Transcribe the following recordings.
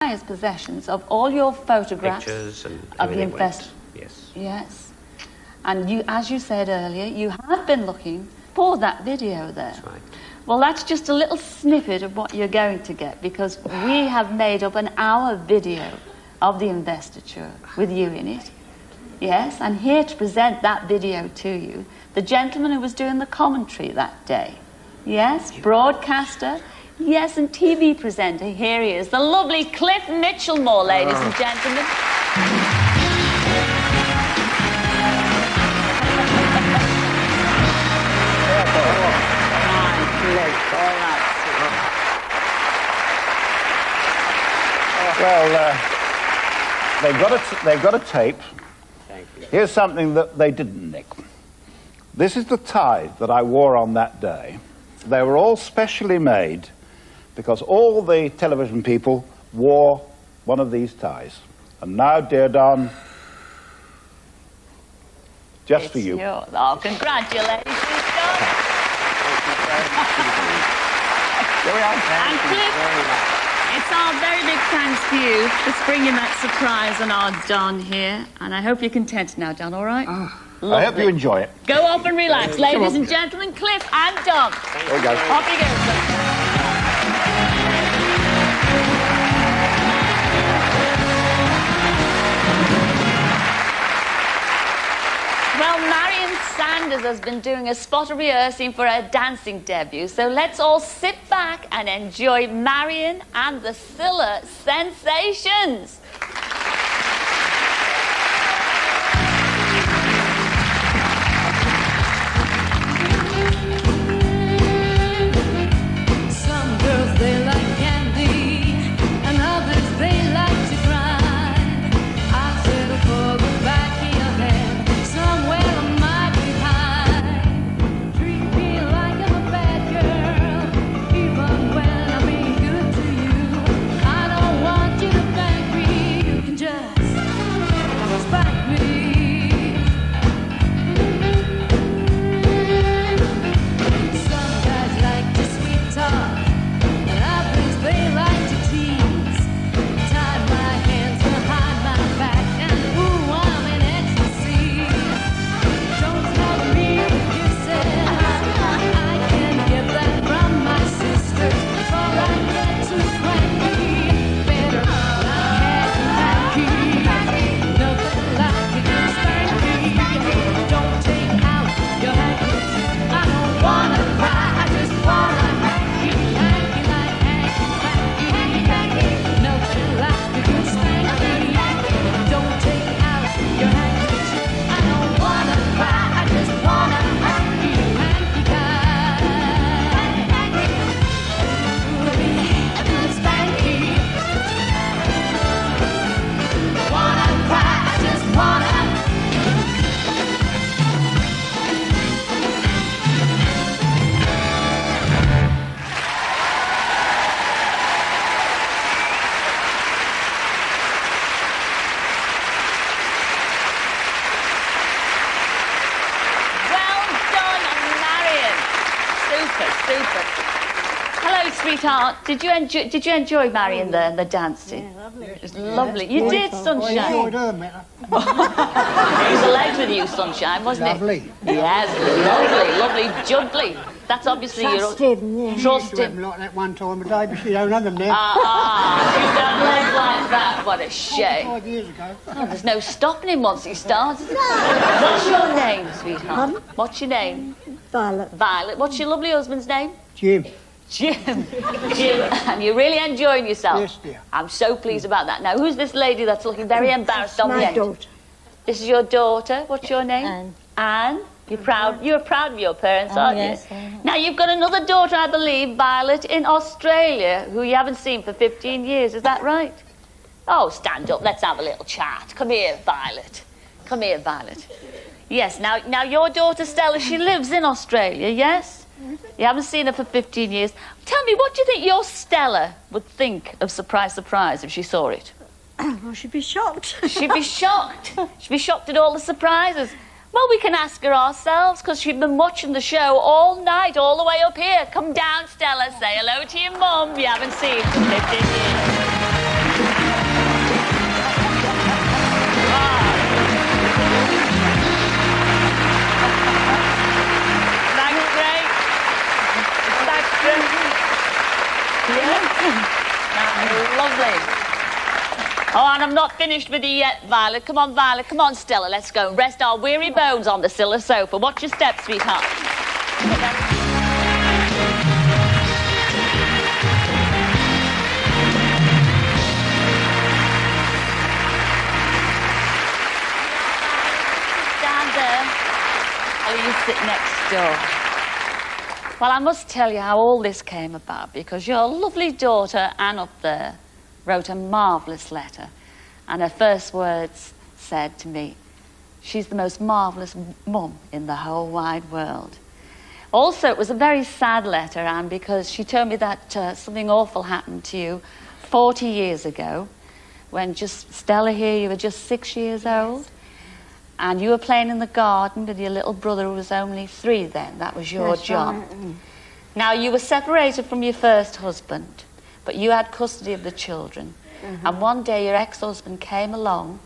prized possessions of all your photographs Pictures and of the everything went. invest. Yes. Yes. And you, as you said earlier, you have been looking for that video there. That's right. Well, that's just a little snippet of what you're going to get, because we have made up an hour video of the investiture with you in it. Yes, and here to present that video to you, the gentleman who was doing the commentary that day. Yes, broadcaster. Yes, and TV presenter. Here he is, the lovely Cliff Mitchellmore, ladies and gentlemen. Well, they've got a tape. Thank you. Here's something that they didn't nick. This is the tie that I wore on that day. They were all specially made because all the television people wore one of these ties. And now, dear Don, just for you. Yours. Oh, congratulations, Don. And Cliff, it's our very big thanks to you for springing that surprise on our Don here. And I hope you're content now, Don, all right? I hope you enjoy it. Go off and relax, ladies and gentlemen, Cliff and Don. There you go. Off you go, sir. Well, Marion Sanders has been doing a spot of rehearsing for her dancing debut, so let's all sit back and enjoy Marion and the Scylla Sensations. Some girls, they like candy, and others, they like to grind. I settle for the back of your head, somewhere a mile behind. Treat me like I'm a bad girl, even when I'm being good to you. I don't want you to thank me, you can just spite me. Some guys like to sweet talk, and others they like to tease. Tie my hands behind my back, and ooh, I'm in ecstasy. Don't tell me the kisses, I can get that from my sisters before I get too cranky. Better not hacky, nothing like a good spanky. Don't take out your handkerchief, I don't wanna cry, I just wanna hanky like hanky. Nothing like a good spanky. Don't take out your handkerchief, I don't wanna cry, I just wanna hanky a good spanky. Wanna cry, I just wanna. Well done, Marion. Super, super. Hello, sweetheart. Did you enjoy Marion there and the dancing? Yeah, lovely. It was lovely. You did, Sunshine. I enjoyed her, Meta. It was a leg with you, Sunshine, wasn't Lovely. it? Yes, lovely, lovely, jubbly. That's obviously Trust your... him, yeah. Trust Used to have him. them like that one time a day, but she don't have them now. You don't leg like that. What a shame. 5 years ago. Oh, there's no stopping him once he starts. What's your name, sweetheart? Pardon? What's your name? Violet. Violet. What's your lovely husband's name? Jim. Jim. Jim. And you're really enjoying yourself? Yes, dear. I'm so pleased about that. Now, who's this lady that's looking very embarrassed on the My end? daughter. This is your daughter. What's your name? Anne. Anne. You're proud. You're proud of your parents, aren't yes, you? I am. Now you've got another daughter, I believe, Violet, in Australia, who you haven't seen for 15 years. Is that right? Oh, stand up. Let's have a little chat. Come here, Violet. Come here, Violet. Yes. Now your daughter Stella, she lives in Australia. Yes. You haven't seen her for 15 years. Tell me, what do you think your Stella would think of Surprise, Surprise if she saw it? Well, she'd be shocked. She'd be shocked. She'd be shocked at all the surprises. Well, we can ask her ourselves, because she'd been watching the show all night, all the way up here. Come down, Stella, say hello to your mum you haven't seen for 15 years. lovely. Oh, and I'm not finished with you yet, Violet. Come on, Violet. Come on, Stella. Let's go and rest our weary bones on the Scylla sofa. Watch your step, sweetheart. Stand there. Or you sit next door. Well, I must tell you how all this came about, because your lovely daughter, Anne, up there, wrote a marvellous letter, and her first words said to me, "She's the most marvellous mum in the whole wide world." Also, it was a very sad letter, Anne, because she told me that something awful happened to you 40 years ago, when just Stella here, you were just 6 years old, and you were playing in the garden with your little brother who was only 3 then. That was your job. Right. Now, you were separated from your first husband, but you had custody of the children. And one day your ex-husband came along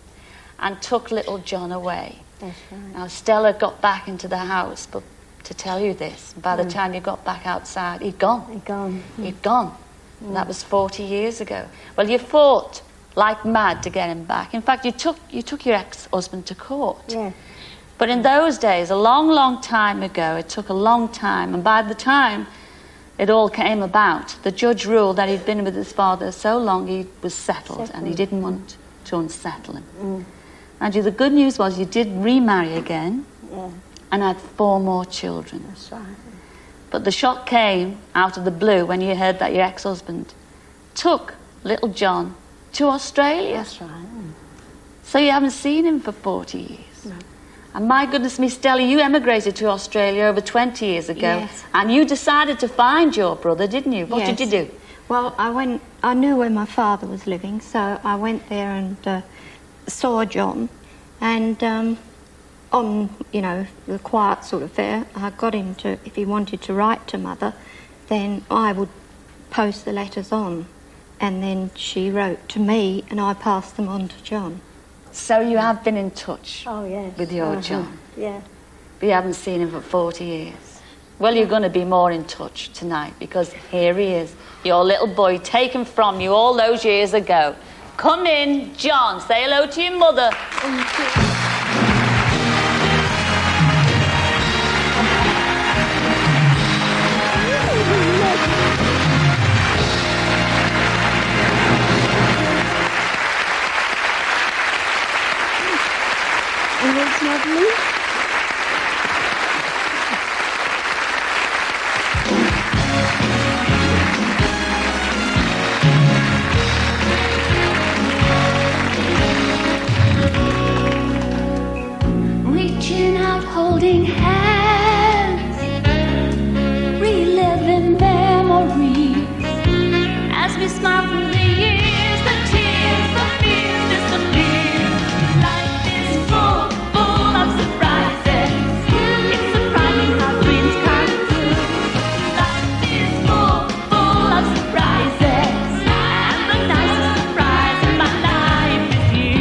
and took little John away. That's right. Now, Stella got back into the house, but to tell you this, by the time you got back outside, he'd gone. He'd gone. He'd gone. And that was 40 years ago. Well, you fought like mad to get him back. In fact, you took your ex-husband to court. Yeah. But in those days, a long, long time ago, it took a long time, and by the time it all came about, the judge ruled that he'd been with his father so long he was settled, and he didn't want to unsettle him. And the good news was you did remarry again, Yeah. and had 4 more children. That's right. But the shock came out of the blue when you heard that your ex-husband took little John to Australia. That's right. So you haven't seen him for 40 years. No. And my goodness me, Stella, you emigrated to Australia over 20 years ago. Yes. And you decided to find your brother, didn't you? What did you do? Well, I knew where my father was living, so I went there and saw John, and on, the quiet sort of fare, I got him to, if he wanted to write to Mother, then I would post the letters on, and then she wrote to me, and I passed them on to John. So you have been in touch Oh, yes. with your John, Yeah. but you haven't seen him for 40 years. Well, you're going to be more in touch tonight, because here he is, your little boy taken from you all those years ago. Come in, John. Say hello to your mother. It's lovely. Reaching out, holding hands, reliving memories as we smile through the years. The tears, the fears disappear. Life is full of surprises. It's surprising how dreams come true. Life is full of surprises, and the nicest surprise in my life is you.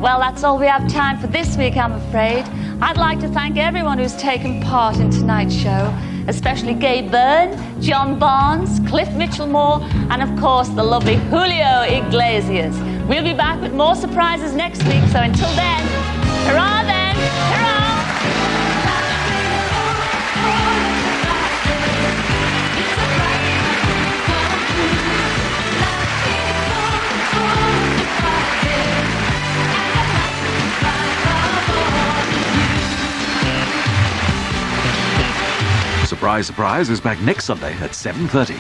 Well, that's all we have time for this week, I'm afraid. I'd like to thank everyone who's taken part in tonight's show, especially Gay Byrne, John Barnes, Cliff Mitchell-Moore, and of course the lovely Julio Iglesias. We'll be back with more surprises next week, so until then, hurrah then, hurrah! Surprise, Surprise is back next Sunday at 7:30.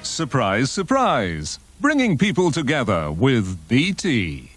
Surprise, surprise! Bringing people together with BT.